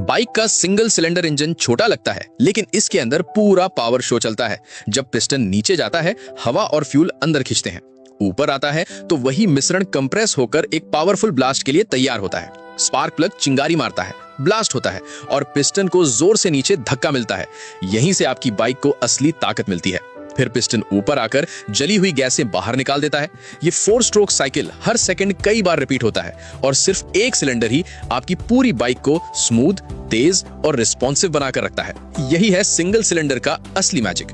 Bike का single cylinder engine छोटा लगता है, लेकिन इसके अंदर पूरा पावर शो चलता है। जब पिस्टन नीचे जाता है, हवा और फ्यूल अंदर खींचते हैं। ऊपर आता है तो वही मिश्रण कंप्रेस होकर एक पावरफुल ब्लास्ट के लिए तैयार होता है। स्पार्क प्लग चिंगारी मारता है, ब्लास्ट होता है और पिस्टन को जोर से नीचे धक्का मिलता है। यहीं से आपकी बाइक को असली ताकत मिलती है। फिर पिस्टन ऊपर आकर जली हुई गैसें बाहर निकाल देता है। ये 4 स्ट्रोक साइकिल हर सेकंड कई बार रिपीट होता है और सिर्फ एक सिलेंडर ही आपकी पूरी बाइक को स्मूथ, तेज और रिस्पॉन्सिव बनाकर रखता है। यही है सिंगल सिलेंडर का असली मैजिक।